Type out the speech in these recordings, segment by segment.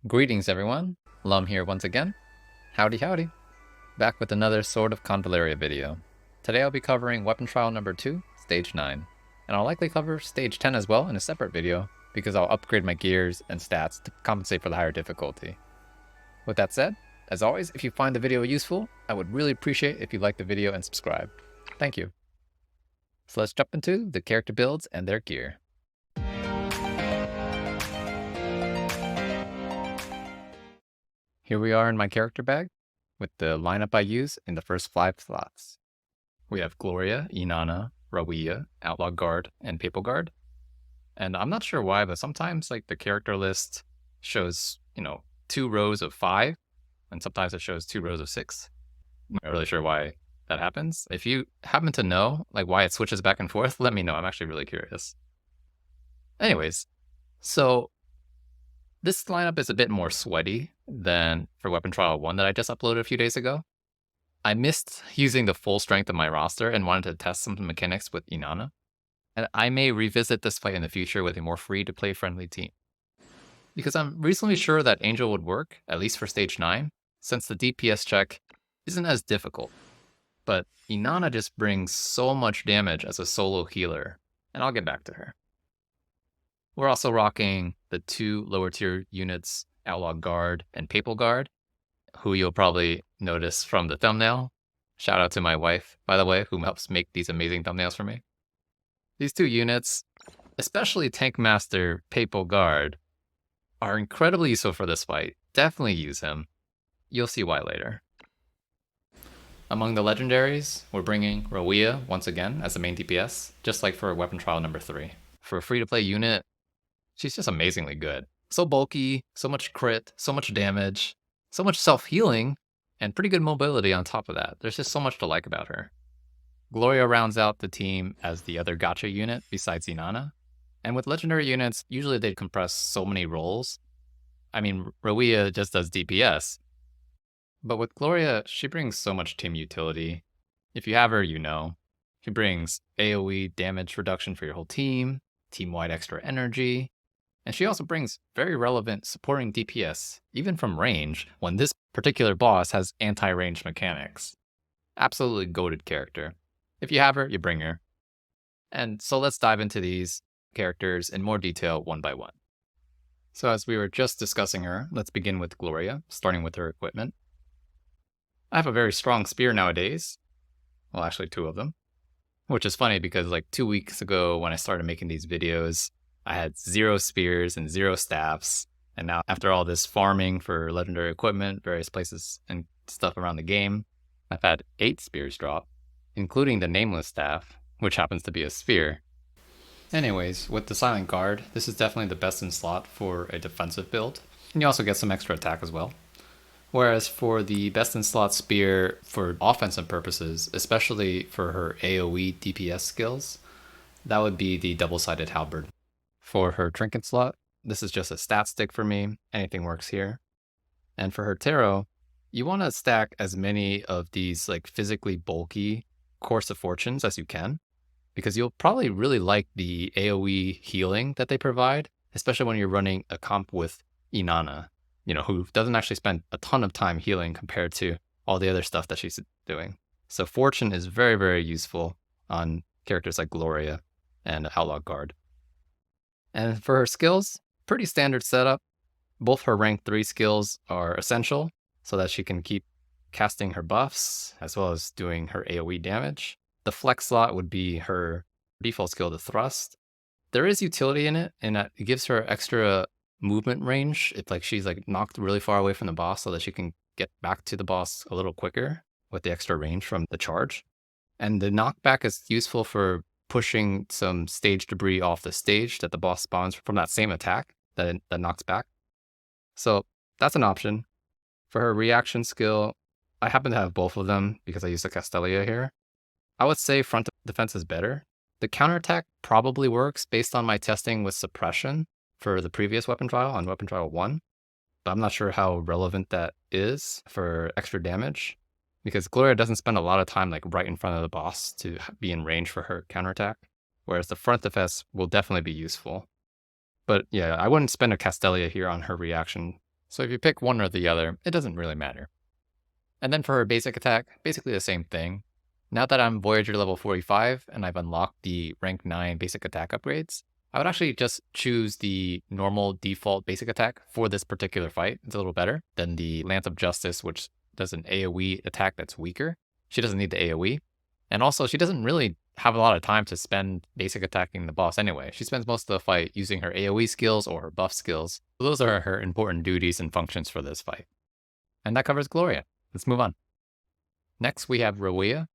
Greetings everyone, Lum here once again. Howdy howdy. Back with another Sword of Convallaria video. Today I'll be covering Weapon Trial number 2, Stage 9. And I'll likely cover Stage 10 as well in a separate video, because I'll upgrade my gears and stats to compensate for the higher difficulty. With that said, as always, if you find the video useful, I would really appreciate if you like the video and subscribe. Thank you. So let's jump into the character builds and their gear. Here we are in my character bag, with the lineup I use in the first 5 slots. We have Gloria, Inanna, Rawiyah, Outlaw Guard, and Papal Guard. And I'm not sure why, but sometimes like the character list shows, 2 rows of 5, and sometimes it shows 2 rows of 6. I'm not really sure why that happens. If you happen to know like why it switches back and forth, let me know. I'm actually really curious. Anyways, so this lineup is a bit more sweaty than for Weapon Trial 1 that I just uploaded a few days ago. I missed using the full strength of my roster and wanted to test some mechanics with Inana. And I may revisit this fight in the future with a more free-to-play friendly team. Because I'm reasonably sure that Angel would work, at least for Stage 9, since the DPS check isn't as difficult. But Inana just brings so much damage as a solo healer, and I'll get back to her. We're also rocking the 2 lower tier units, Outlaw Guard and Papal Guard, who you'll probably notice from the thumbnail. Shout out to my wife, by the way, who helps make these amazing thumbnails for me. These 2 units, especially Tank Master Papal Guard, are incredibly useful for this fight. Definitely use him. You'll see why later. Among the legendaries, we're bringing Rawiyah once again as the main DPS, just like for Weapon Trial number 3. For a free-to-play unit, she's just amazingly good. So bulky, so much crit, so much damage, so much self-healing, and pretty good mobility on top of that. There's just so much to like about her. Gloria rounds out the team as the other gacha unit besides Inana. And with legendary units, usually they compress so many roles. I mean, Rawiyah just does DPS. But with Gloria, she brings so much team utility. If you have her, you know. She brings AoE damage reduction for your whole team, team-wide extra energy, and she also brings very relevant supporting DPS, even from range, when this particular boss has anti-range mechanics. Absolutely goated character. If you have her, you bring her. And so let's dive into these characters in more detail one by one. So as we were just discussing her, let's begin with Gloria, starting with her equipment. I have a very strong spear nowadays. Well, actually 2 of them. Which is funny because like 2 weeks ago when I started making these videos, I had 0 spears and 0 staffs. And now after all this farming for legendary equipment, various places and stuff around the game, I've had 8 spears drop, including the nameless staff, which happens to be a spear. Anyways, with the Silent Guard, this is definitely the best in slot for a defensive build. And you also get some extra attack as well. Whereas for the best in slot spear for offensive purposes, especially for her AoE DPS skills, that would be the double-sided halberd. For her trinket slot, this is just a stat stick for me. Anything works here. And for her tarot, you want to stack as many of these like physically bulky Course of Fortunes as you can, because you'll probably really like the AoE healing that they provide, especially when you're running a comp with Inana, who doesn't actually spend a ton of time healing compared to all the other stuff that she's doing. So Fortune is very, very useful on characters like Gloria and Outlaw Guard. And for her skills, pretty standard setup. Both her rank 3 skills are essential so that she can keep casting her buffs as well as doing her AoE damage. The flex slot would be her default skill, the thrust. There is utility in it, and it gives her extra movement range if like she's like knocked really far away from the boss so that she can get back to the boss a little quicker with the extra range from the charge. And the knockback is useful for pushing some stage debris off the stage that the boss spawns from that same attack that knocks back. So that's an option. For her reaction skill, I happen to have both of them because I use the Castelia here. I would say front defense is better. The counterattack probably works based on my testing with suppression for the previous weapon trial on Weapon Trial 1, but I'm not sure how relevant that is for extra damage, because Gloria doesn't spend a lot of time like right in front of the boss to be in range for her counterattack, whereas the front defense will definitely be useful. But yeah, I wouldn't spend a Castelia here on her reaction So if you pick one or the other, it doesn't really matter. And then for her basic attack, basically the same thing. Now that I'm Voyager level 45 and I've unlocked the rank 9 basic attack upgrades, I would actually just choose the normal default basic attack for this particular fight. It's a little better than the Lance of Justice, which does an AoE attack that's weaker. She doesn't need the AoE. And also, she doesn't really have a lot of time to spend basic attacking the boss anyway. She spends most of the fight using her AoE skills or her buff skills. So those are her important duties and functions for this fight. And that covers Gloria. Let's move on. Next, we have Rawiyah.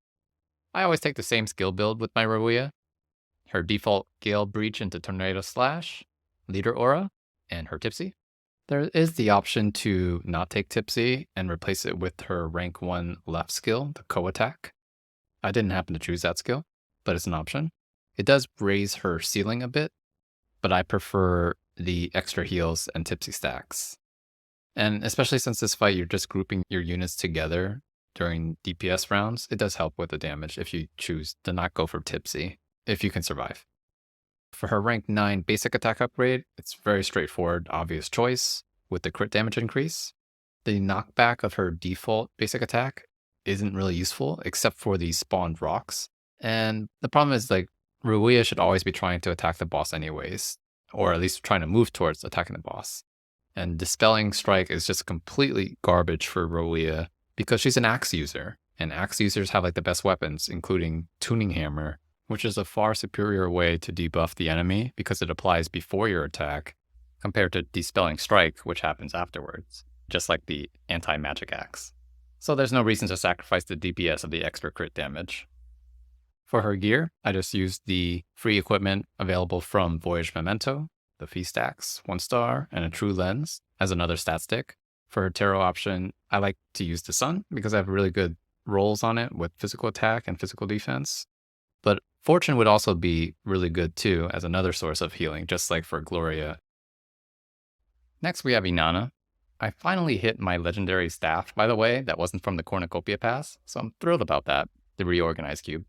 I always take the same skill build with my Rawiyah. Her default Gale Breach into Tornado Slash, Leader Aura, and her Tipsy. There is the option to not take Tipsy and replace it with her rank 1 left skill, the Co-Attack. I didn't happen to choose that skill, but it's an option. It does raise her ceiling a bit, but I prefer the extra heals and Tipsy stacks. And especially since this fight, you're just grouping your units together during DPS rounds, it does help with the damage if you choose to not go for Tipsy, if you can survive. For her rank 9 basic attack upgrade, it's very straightforward, obvious choice with the crit damage increase. The knockback of her default basic attack isn't really useful except for the spawned rocks. And the problem is like Rawiyah should always be trying to attack the boss anyways, or at least trying to move towards attacking the boss. And Dispelling Strike is just completely garbage for Rawiyah because she's an axe user, and axe users have like the best weapons, including Tuning Hammer, which is a far superior way to debuff the enemy because it applies before your attack, compared to Dispelling Strike, which happens afterwards, just like the anti-magic axe. So there's no reason to sacrifice the DPS of the extra crit damage. For her gear, I just used the free equipment available from Voyage Memento, the Feast Axe, 1-star, and a True Lens as another stat stick. For her tarot option, I like to use the Sun because I have really good rolls on it with physical attack and physical defense. But Fortune would also be really good too as another source of healing, just like for Gloria. Next, we have Inanna. I finally hit my legendary staff, by the way, that wasn't from the Cornucopia pass, so I'm thrilled about that, the Reorganized Cube.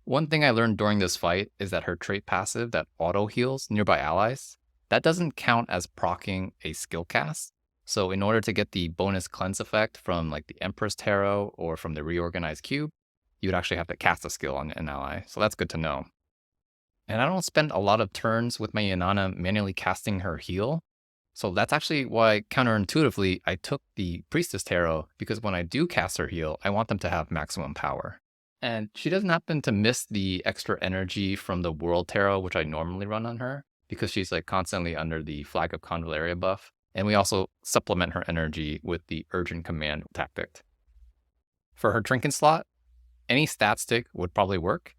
One thing I learned during this fight is that her trait passive that auto heals nearby allies, that doesn't count as proccing a skill cast. So in order to get the bonus cleanse effect from like the Empress Tarot or from the Reorganized Cube, you would actually have to cast a skill on an ally. So that's good to know. And I don't spend a lot of turns with my Inana manually casting her heal. So that's actually why counterintuitively I took the Priestess Tarot, because when I do cast her heal, I want them to have maximum power. And she doesn't happen to miss the extra energy from the World Tarot, which I normally run on her, because she's like constantly under the Flag of Convallaria buff. And we also supplement her energy with the Urgent Command tactic. For her trinket slot, any stat stick would probably work.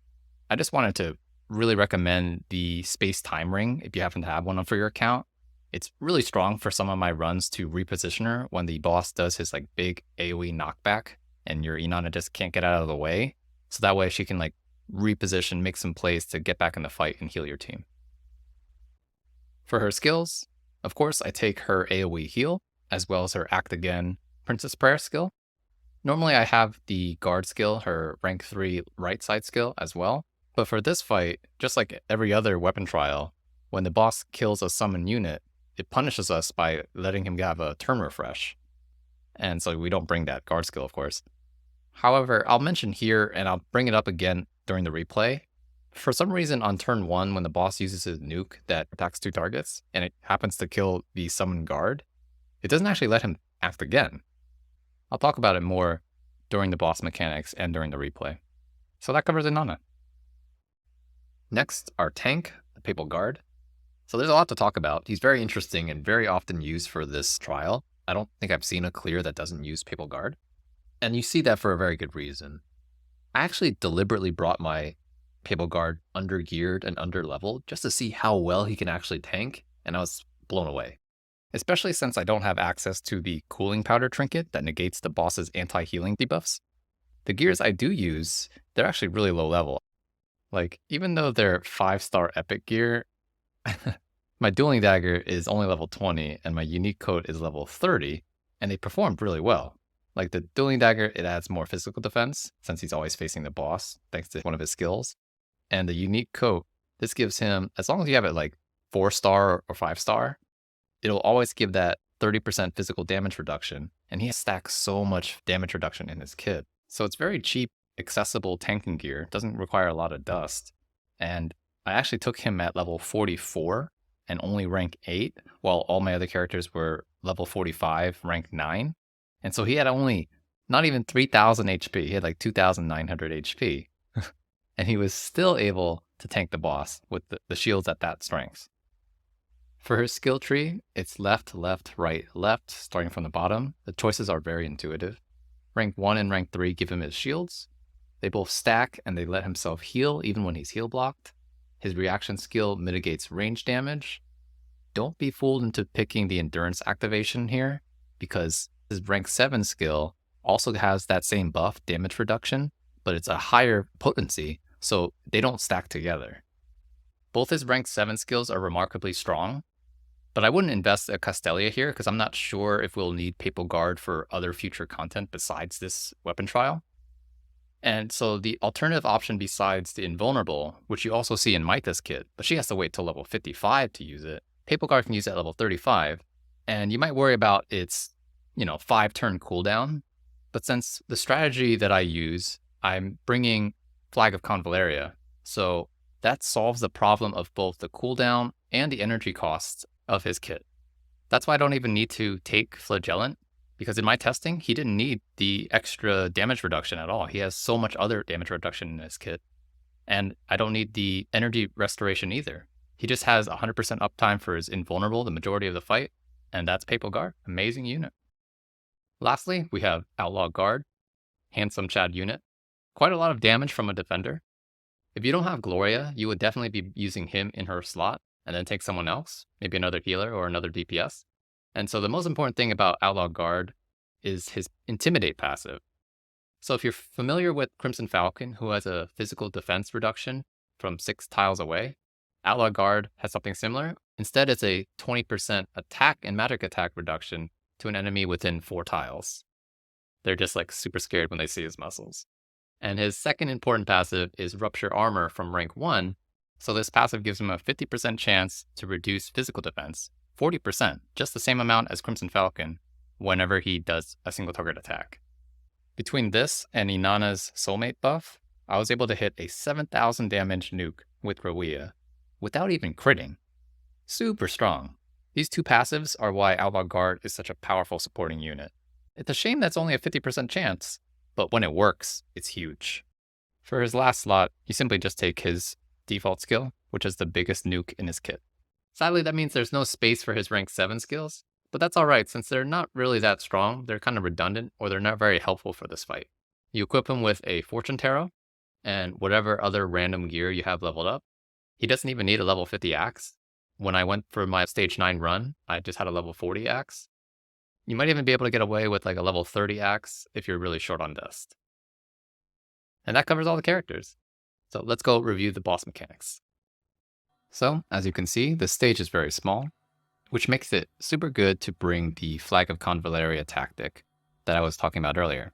I just wanted to really recommend the Space Time Ring if you happen to have one for your account. It's really strong for some of my runs to reposition her when the boss does his like big AoE knockback and your Inana just can't get out of the way. So that way she can like reposition, make some plays to get back in the fight and heal your team. For her skills, of course, I take her AoE heal, as well as her Act Again Princess Prayer skill. Normally I have the guard skill, her rank 3 right side skill as well. But for this fight, just like every other weapon trial, when the boss kills a summoned unit, it punishes us by letting him have a turn refresh. And so we don't bring that guard skill, of course. However, I'll mention here, and I'll bring it up again during the replay. For some reason on turn 1, when the boss uses his nuke that attacks 2 targets, and it happens to kill the summoned guard, it doesn't actually let him act again. I'll talk about it more during the boss mechanics and during the replay. So that covers Inanna. Next, our tank, the Papal Guard. So there's a lot to talk about. He's very interesting and very often used for this trial. I don't think I've seen a clear that doesn't use Papal Guard. And you see that for a very good reason. I actually deliberately brought my Papal Guard under-geared and under-leveled just to see how well he can actually tank, and I was blown away. Especially since I don't have access to the Cooling Powder trinket that negates the boss's anti-healing debuffs. The gears I do use, they're actually really low level. Like, even though they're 5-star epic gear, my Dueling Dagger is only level 20 and my unique coat is level 30, and they performed really well. Like the Dueling Dagger, it adds more physical defense since he's always facing the boss thanks to one of his skills. And the unique coat, this gives him, as long as you have it like 4-star or 5-star, it'll always give that 30% physical damage reduction, and he stacks so much damage reduction in his kit. So it's very cheap, accessible tanking gear, doesn't require a lot of dust. And I actually took him at level 44 and only rank 8, while all my other characters were level 45, rank 9. And so he had only not even 3,000 HP, he had like 2,900 HP. And he was still able to tank the boss with the shields at that strength. For his skill tree, it's left, left, right, left, starting from the bottom. The choices are very intuitive. Rank 1 and rank 3 give him his shields. They both stack and they let himself heal even when he's heal blocked. His reaction skill mitigates range damage. Don't be fooled into picking the endurance activation here, because his rank 7 skill also has that same buff, damage reduction, but it's a higher potency, so they don't stack together. Both his rank 7 skills are remarkably strong, but I wouldn't invest a Castelia here because I'm not sure if we'll need Papal Guard for other future content besides this weapon trial. And so the alternative option besides the Invulnerable, which you also see in Maita's kit, but she has to wait till level 55 to use it. Papal Guard can use it at level 35, and you might worry about its, 5-turn cooldown. But since the strategy that I use, I'm bringing Flag of Convallaria, so that solves the problem of both the cooldown and the energy costs of his kit. That's why I don't even need to take Flagellant, because in my testing, he didn't need the extra damage reduction at all. He has so much other damage reduction in his kit. And I don't need the energy restoration either. He just has 100% uptime for his Invulnerable the majority of the fight, and that's Papal Guard. Amazing unit. Lastly, we have Outlaw Guard, handsome Chad unit. Quite a lot of damage from a defender. If you don't have Gloria, you would definitely be using him in her slot and then take someone else, maybe another healer or another DPS. And so the most important thing about Outlaw Guard is his Intimidate passive. So if you're familiar with Crimson Falcon, who has a physical defense reduction from 6 tiles away, Outlaw Guard has something similar. Instead, it's a 20% attack and magic attack reduction to an enemy within 4 tiles. They're just like super scared when they see his muscles. And his second important passive is Rupture Armor from rank 1. So this passive gives him a 50% chance to reduce physical defense, 40%, just the same amount as Crimson Falcon, whenever he does a single target attack. Between this and Inanna's Soulmate buff, I was able to hit a 7,000 damage nuke with Rawiyah without even critting. Super strong. These two passives are why Outlaw Guard is such a powerful supporting unit. It's a shame that's only a 50% chance, but when it works, it's huge. For his last slot, you simply just take his default skill, which is the biggest nuke in his kit. Sadly, that means there's no space for his rank 7 skills, but that's alright since they're not really that strong, they're kind of redundant, or they're not very helpful for this fight. You equip him with a Fortune Tarot, and whatever other random gear you have leveled up. He doesn't even need a level 50 axe. When I went for my stage 9 run, I just had a level 40 axe. You might even be able to get away with like a level 30 axe if you're really short on dust. And that covers all the characters. So let's go review the boss mechanics. So, as you can see, the stage is very small, which makes it super good to bring the Flag of Convallaria tactic that I was talking about earlier.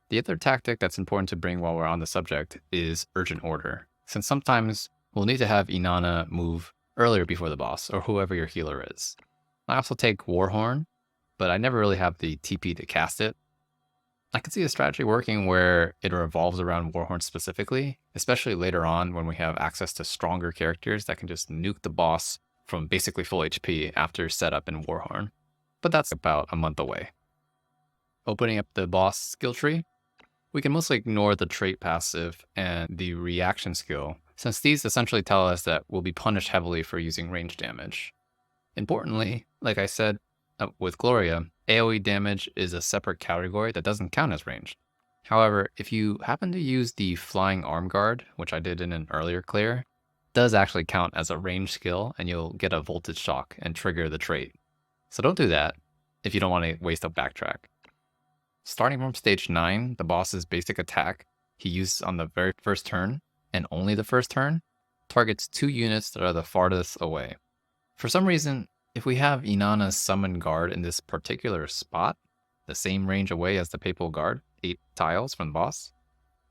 The other tactic that's important to bring while we're on the subject is Urgent Order, since sometimes we'll need to have Inanna move earlier before the boss, or whoever your healer is. I also take Warhorn, but I never really have the TP to cast it. I can see a strategy working where it revolves around Warhorn specifically, especially later on when we have access to stronger characters that can just nuke the boss from basically full HP after setup in Warhorn. But that's about a month away. Opening up the boss skill tree, we can mostly ignore the trait passive and the reaction skill, since these essentially tell us that we'll be punished heavily for using range damage. Importantly, like I said with Gloria, AoE damage is a separate category that doesn't count as ranged. However, if you happen to use the Flying Arm Guard, which I did in an earlier clear, it does actually count as a ranged skill and you'll get a voltage shock and trigger the trait. So don't do that if you don't want to waste a backtrack. Starting from stage 9, the boss's basic attack he uses on the very first turn, and only the first turn, targets 2 units that are the farthest away. For some reason, if we have Inanna's Summon Guard in this particular spot, the same range away as the Papal Guard, 8 tiles from the boss,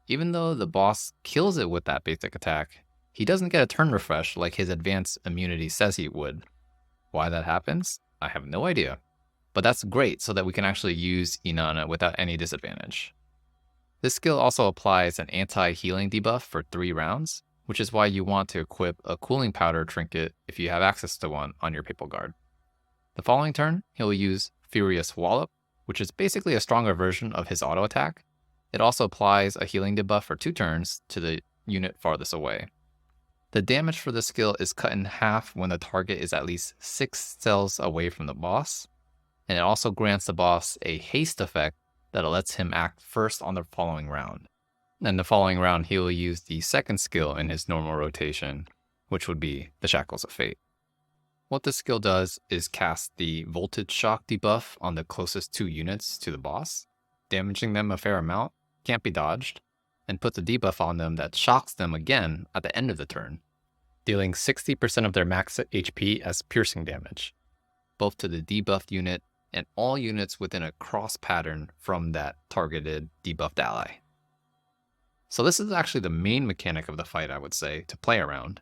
even though the boss kills it with that basic attack, he doesn't get a turn refresh like his advanced immunity says he would. Why that happens, I have no idea. but that's great so that we can actually use Inanna without any disadvantage. This skill also applies an anti-healing debuff for 3 rounds, which is why you want to equip a cooling powder trinket if you have access to one on your Papal Guard. The following turn, he'll use Furious Wallop, which is basically a stronger version of his auto attack. It also applies a healing debuff for 2 turns to the unit farthest away. The damage for this skill is cut in half when the target is at least 6 cells away from the boss, and it also grants the boss a haste effect that lets him act first on the following round. And the following round, he will use the second skill in his normal rotation, which would be the Shackles of Fate. What this skill does is cast the Voltage Shock debuff on the closest 2 units to the boss, damaging them a fair amount, can't be dodged, and puts a debuff on them that shocks them again at the end of the turn, dealing 60% of their max HP as piercing damage, both to the debuffed unit and all units within a cross pattern from that targeted debuffed ally. So this is actually the main mechanic of the fight, I would say, to play around.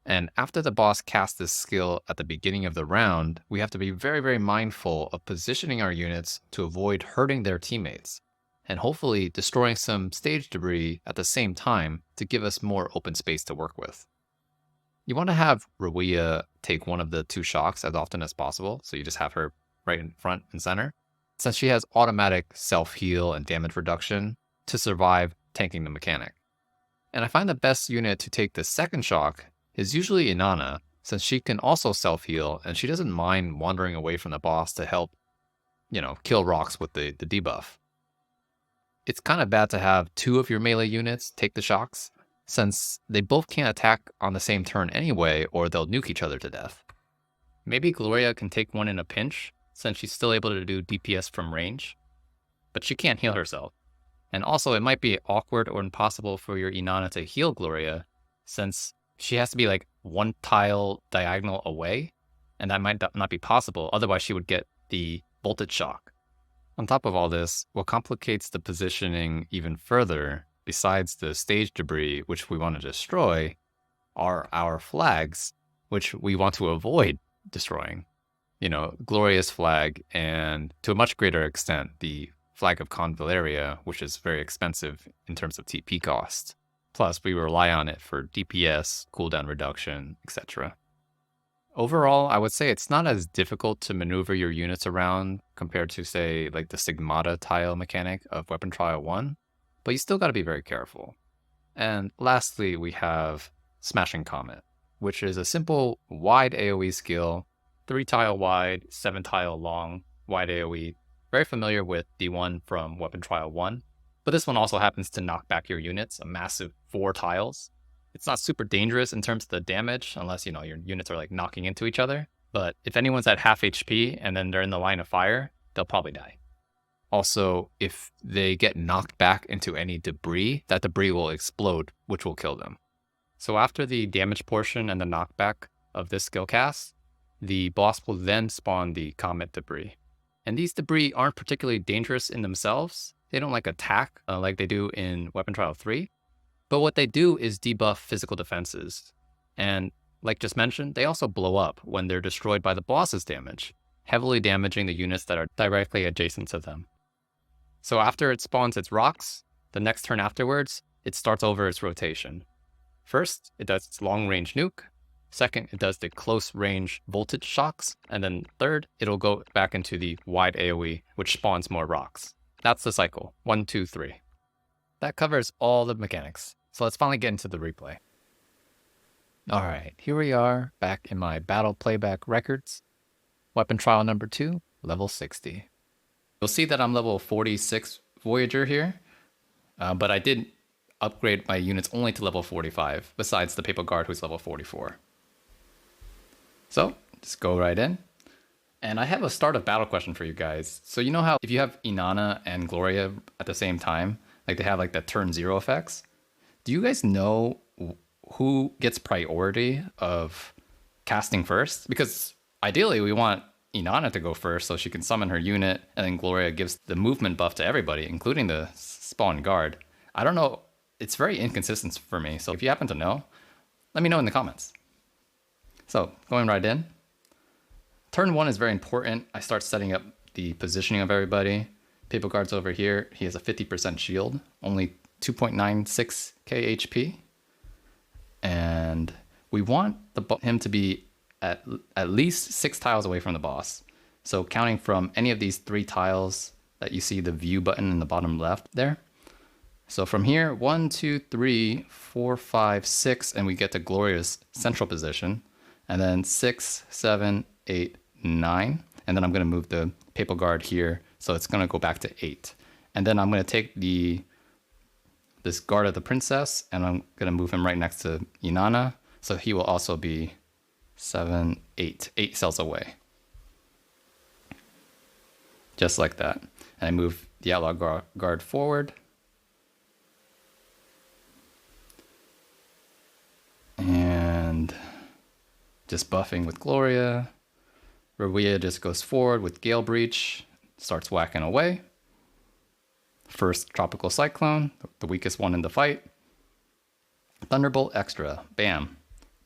And after the boss casts this skill at the beginning of the round, we have to be very, very mindful of positioning our units to avoid hurting their teammates, and hopefully destroying some stage debris at the same time to give us more open space to work with. You want to have Rawiyah take one of the 2 shocks as often as possible, so you just have her right in front and center, since she has automatic self-heal and damage reduction to survive tanking the mechanic. And I find the best unit to take the second shock is usually Inanna, since she can also self-heal and she doesn't mind wandering away from the boss to help, kill rocks with the debuff. It's kind of bad to have 2 of your melee units take the shocks, since they both can't attack on the same turn anyway, or they'll nuke each other to death. Maybe Gloria can take one in a pinch, since she's still able to do DPS from range, but she can't heal herself. And also, it might be awkward or impossible for your Inanna to heal Gloria, since she has to be like 1 tile diagonal away, and that might not be possible, otherwise she would get the voltage shock. On top of all this, what complicates the positioning even further, besides the stage debris which we want to destroy, are our flags, which we want to avoid destroying. Gloria's flag, and to a much greater extent, the flag of Convallaria, which is very expensive in terms of TP cost. Plus, we rely on it for DPS, cooldown reduction, etc. Overall, I would say it's not as difficult to maneuver your units around compared to, say, like the Stigmata tile mechanic of Weapon Trial 1, but you still got to be very careful. And lastly, we have Smashing Comet, which is a simple wide AoE skill, 3 tile wide, 7 tile long, wide AoE. Very familiar with the one from Weapon Trial 1, but this one also happens to knock back your units, a massive 4 tiles. It's not super dangerous in terms of the damage, unless, your units are like knocking into each other. But if anyone's at half HP and then they're in the line of fire, they'll probably die. Also, if they get knocked back into any debris, that debris will explode, which will kill them. So after the damage portion and the knockback of this skill cast, the boss will then spawn the comet debris. And these debris aren't particularly dangerous in themselves. They don't attack like they do in Weapon Trial 3. But what they do is debuff physical defenses. And like just mentioned, they also blow up when they're destroyed by the boss's damage, heavily damaging the units that are directly adjacent to them. So after it spawns its rocks, the next turn afterwards, it starts over its rotation. First, it does its long-range nuke. Second, it does the close-range voltage shocks. And then third, it'll go back into the wide AoE, which spawns more rocks. That's the cycle. 1, 2, 3. That covers all the mechanics. So let's finally get into the replay. Alright, here we are, back in my battle playback records. Weapon trial number 2, level 60. You'll see that I'm level 46 Voyager here, but I did upgrade my units only to level 45, besides the Papal Guard who's level 44. So, just go right in. And I have a start of battle question for you guys. So you know how if you have Inanna and Gloria at the same time, they have the turn 0 effects? Do you guys know who gets priority of casting first? Because ideally we want Inanna to go first so she can summon her unit, and then Gloria gives the movement buff to everybody, including the spawn guard. I don't know. It's very inconsistent for me. So if you happen to know, let me know in the comments. So going right in. Turn 1 is very important. I start setting up the positioning of everybody. Papal Guard's over here. He has a 50% shield, only 2.96k HP. And we want him to be at least 6 tiles away from the boss. So counting from any of these 3 tiles that you see the view button in the bottom left there. So from here, 1, 2, 3, 4, 5, 6, and we get to Gloria's central position. And then 6, 7, 8, 9. And then I'm going to move the Papal Guard here. So it's going to go back to 8. And then I'm going to take this Guard of the Princess, and I'm going to move him right next to Inana. So he will also be 7, 8 cells away. Just like that. And I move the Outlaw Guard forward. And just buffing with Gloria. Rawiyah just goes forward with Gale Breach, starts whacking away. First Tropical Cyclone, the weakest one in the fight. Thunderbolt Extra, bam.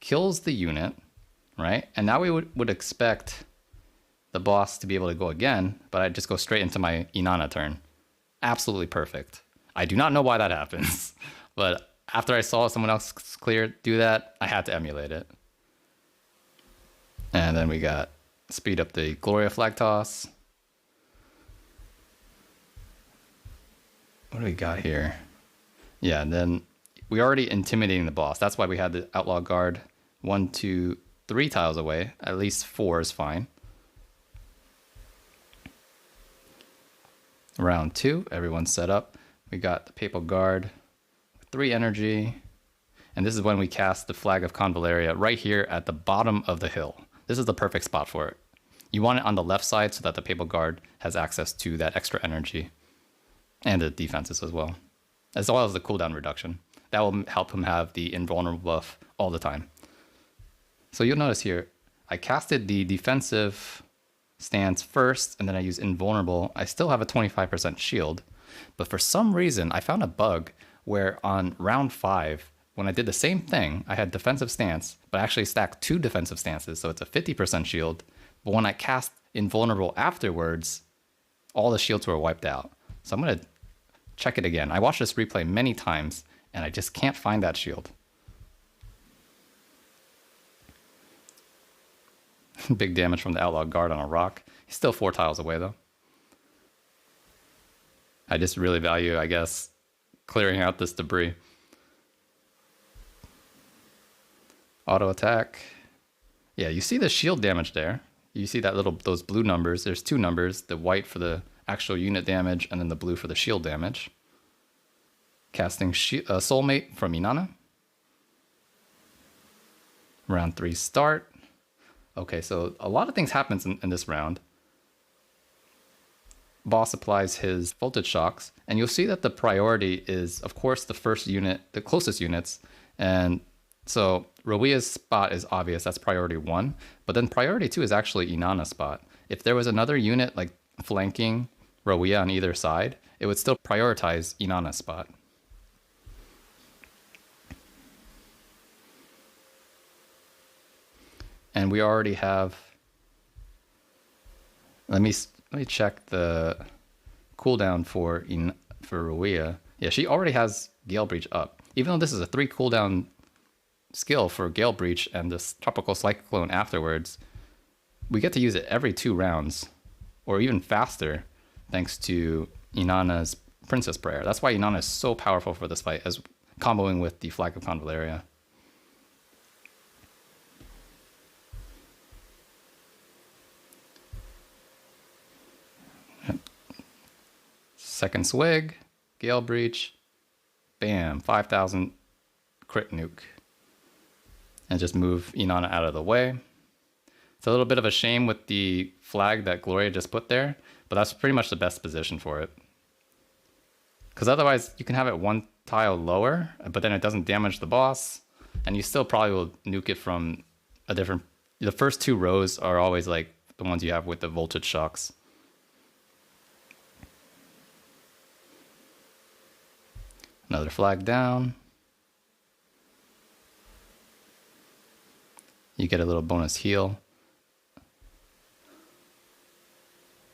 Kills the unit, right? And now we would expect the boss to be able to go again, but I just go straight into my Inana turn. Absolutely perfect. I do not know why that happens, but after I saw someone else do that, I had to emulate it. And then we got speed up the Gloria flag toss. What do we got here? Yeah, and then we already intimidating the boss. That's why we had the Outlaw Guard 1, 2, 3 tiles away. At least 4 is fine. Round 2, everyone's set up. We got the Papal Guard, 3 energy. And this is when we cast the Flag of Convallaria right here at the bottom of the hill. This is the perfect spot for it. You want it on the left side so that the Papal Guard has access to that extra energy. And the defenses as well as the cooldown reduction. That will help him have the invulnerable buff all the time. So you'll notice here, I casted the defensive stance first, and then I use invulnerable. I still have a 25% shield, but for some reason, I found a bug where on round 5, when I did the same thing, I had defensive stance, but I actually stacked 2 defensive stances, so it's a 50% shield. But when I cast invulnerable afterwards, all the shields were wiped out. So I'm going to check it again. I watched this replay many times, and I just can't find that shield. Big damage from the Outlaw Guard on a rock. He's still 4 tiles away, though. I just really value, I guess, clearing out this debris. Auto attack. Yeah, you see the shield damage there. You see that those blue numbers. There's 2 numbers, the white for the actual unit damage, and then the blue for the shield damage. Casting Soulmate from Inana. Round 3 start. Okay, so a lot of things happens in this round. Boss applies his voltage shocks, and you'll see that the priority is, of course, the first unit, the closest units. And so Rawiyah's spot is obvious, that's priority 1. But then priority 2 is actually Inanna's spot. If there was another unit like flanking Rawiyah on either side, it would still prioritize Inanna's spot. And we already have, let me check the cooldown for Rawiyah. Yeah, she already has Gale Breach up. Even though this is a 3 cooldown skill for Gale Breach and this Tropical Cyclone afterwards, we get to use it every 2 rounds, or even faster, thanks to Inanna's Princess Prayer. That's why Inanna is so powerful for this fight, as comboing with the Flag of Convallaria. Second swig, Gale Breach, bam, 5,000 crit nuke. And just move Inanna out of the way. It's a little bit of a shame with the flag that Gloria just put there, but that's pretty much the best position for it. Because otherwise you can have it 1 tile lower, but then it doesn't damage the boss, and you still probably will nuke it from a different... The first 2 rows are always like the ones you have with the voltage shocks. Another flag down. You get a little bonus heal.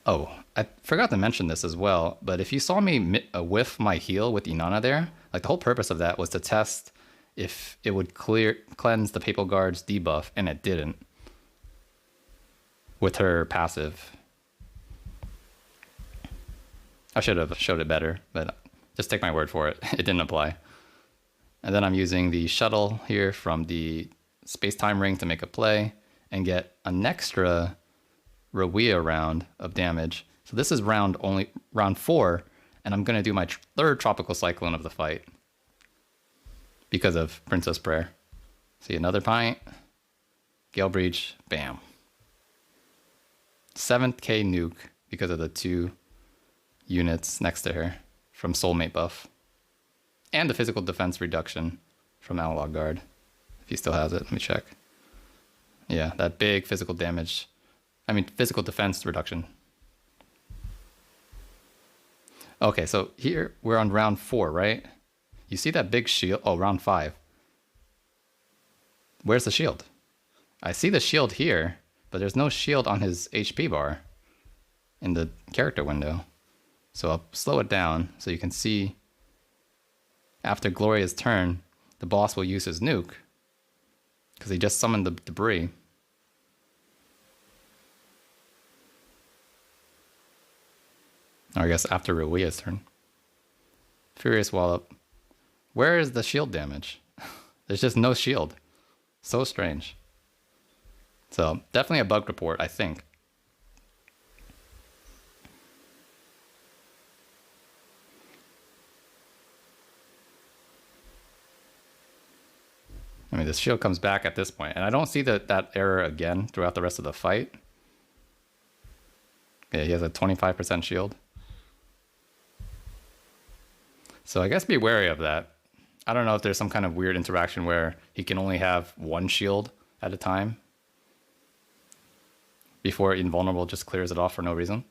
Oh, I forgot to mention this as well, but if you saw me whiff my heal with Inana there, like the whole purpose of that was to test if it would cleanse the Papal Guard's debuff, and it didn't with her passive. I should have showed it better, but just take my word for it. It didn't apply. And then I'm using the shuttle here from the space-time ring to make a play and get an extra Rawiyah round of damage. So this is round 4, and I'm gonna do my third tropical cyclone of the fight because of Princess Prayer. See, another pint, Gale Breach, bam. 7k nuke because of the 2 units next to her from Soulmate buff. And the physical defense reduction from Outlaw Guard. If he still has it, let me check. Yeah, that big physical damage. I mean, physical defense reduction. Okay, so here we're on round 4, right? You see that big shield? Oh, round 5. Where's the shield? I see the shield here, but there's no shield on his HP bar in the character window. So I'll slow it down so you can see after Gloria's turn, the boss will use his nuke because he just summoned the debris. Or I guess after Rawiyah's turn. Furious Wallop. Where is the shield damage? There's just no shield. So strange. So definitely a bug report, I think. I mean, the shield comes back at this point, and I don't see that error again throughout the rest of the fight. Yeah, he has a 25% shield. So I guess be wary of that. I don't know if there's some kind of weird interaction where he can only have one shield at a time before Invulnerable just clears it off for no reason.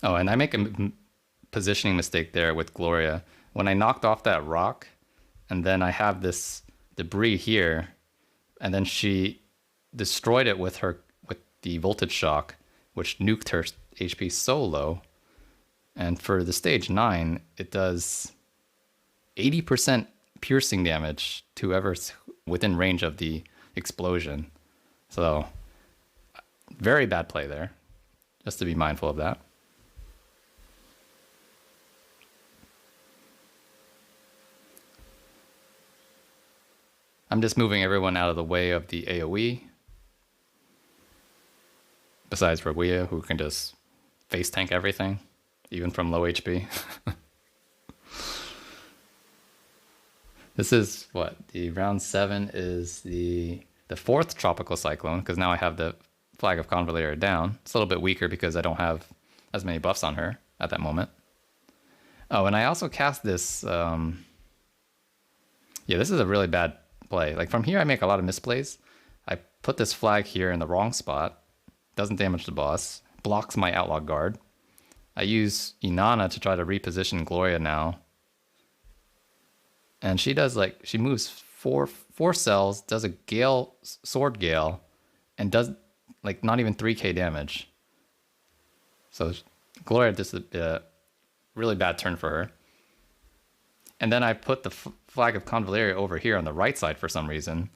Oh, and I make a positioning mistake there with Gloria. When I knocked off that rock, and then I have this debris here, and then she destroyed it with the voltage shock, which nuked her HP so low. And for the stage 9, it does 80% piercing damage to whoever's within range of the explosion. So, very bad play there. Just to be mindful of that. I'm just moving everyone out of the way of the AoE. Besides Rawiyah, who can just face tank everything, even from low HP. This is what? The round 7 is the 4th tropical cyclone, because now I have the flag of Convallaria down. It's a little bit weaker because I don't have as many buffs on her at that moment. Oh, and I also cast this... yeah, this is a really bad play. Like from here, I make a lot of misplays. I put this flag here in the wrong spot. Doesn't damage the boss. Blocks my Outlaw Guard. I use Inana to try to reposition Gloria now. And she does she moves four cells, does a Gale, Sword Gale, and does not even 3k damage. So Gloria just a really bad turn for her. And then I put the flag of Convallaria over here on the right side for some reason,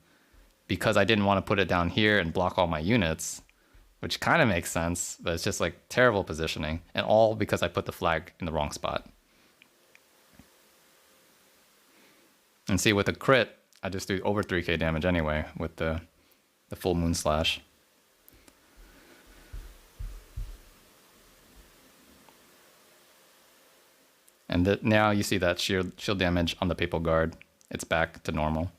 because I didn't want to put it down here and block all my units, which kind of makes sense, but it's just terrible positioning, and all because I put the flag in the wrong spot. And see, with a crit, I just do over 3k damage anyway with the full moon slash. And now you see that shield damage on the Papal Guard. It's back to normal.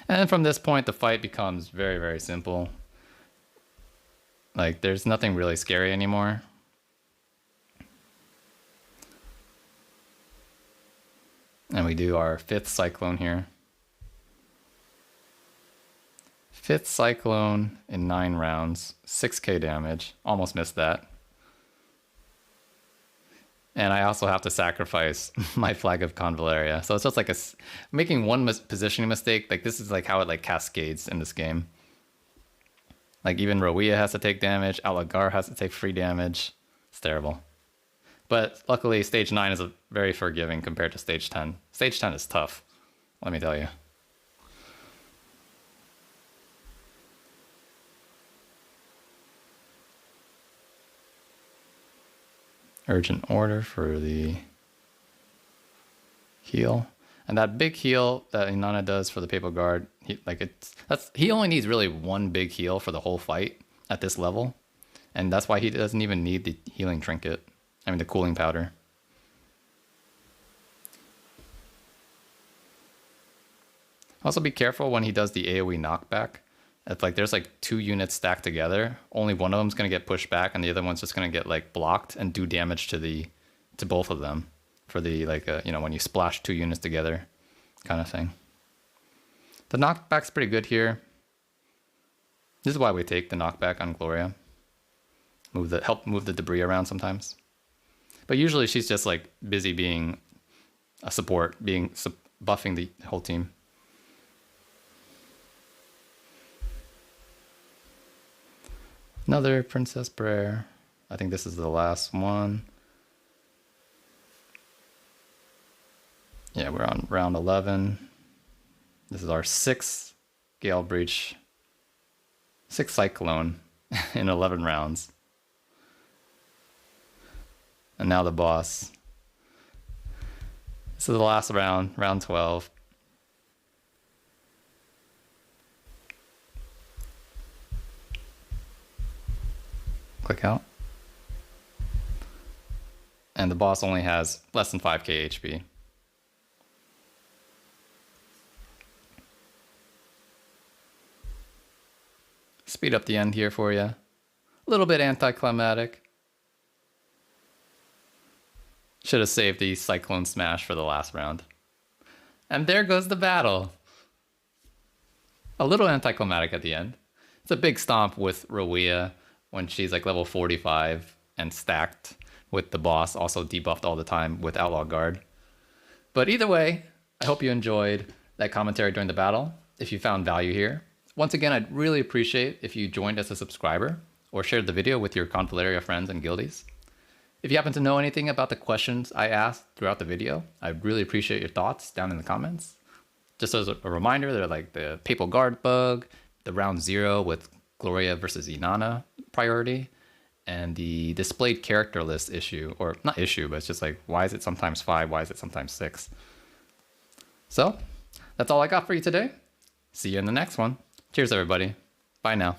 And from this point, the fight becomes very, very simple. There's nothing really scary anymore. And we do our 5th cyclone here. 5th cyclone in 9 rounds, 6k damage. Almost missed that. And I also have to sacrifice my flag of Convallaria. So it's just like making one positioning mistake. Like this is like how it like cascades in this game. Like even Rawiyah has to take damage. Outlaw Guard has to take free damage. It's terrible. But luckily stage 9 is very forgiving compared to stage 10. Stage 10 is tough, let me tell you. Urgent order for the heal. And that big heal that Inana does for the Papal Guard, he only needs really one big heal for the whole fight at this level. And that's why he doesn't even need the healing trinket. I mean the cooling powder. Also be careful when he does the AoE knockback. If like there's like 2 units stacked together, only one of them's gonna get pushed back and the other one's just gonna get like blocked and do damage to both of them. For the like you know, when you splash 2 units together kind of thing. The knockback's pretty good here. This is why we take the knockback on Gloria. Help move the debris around sometimes. But usually she's just like busy being a support, buffing the whole team. Another Princess Prayer. I think this is the last one. Yeah, we're on round 11. This is our 6th Gale Breach, 6th Cyclone in 11 rounds. And now the boss. This is the last round, round 12. Click out. And the boss only has less than 5k HP. Speed up the end here for you. A little bit anticlimactic. Should have saved the Cyclone Smash for the last round. And there goes the battle. A little anticlimactic at the end. It's a big stomp with Rawiyah when she's like level 45 and stacked with the boss, also debuffed all the time with Outlaw Guard. But either way, I hope you enjoyed that commentary during the battle. If you found value here, once again, I'd really appreciate if you joined as a subscriber or shared the video with your Convallaria friends and guildies. If you happen to know anything about the questions I asked throughout the video, I'd really appreciate your thoughts down in the comments. Just as a reminder, they're like the Papal Guard bug, the round 0 with Gloria versus Inana priority, and the displayed character list issue, or not issue, but it's just like, why is it sometimes 5, why is it sometimes 6? So, that's all I got for you today. See you in the next one. Cheers, everybody. Bye now.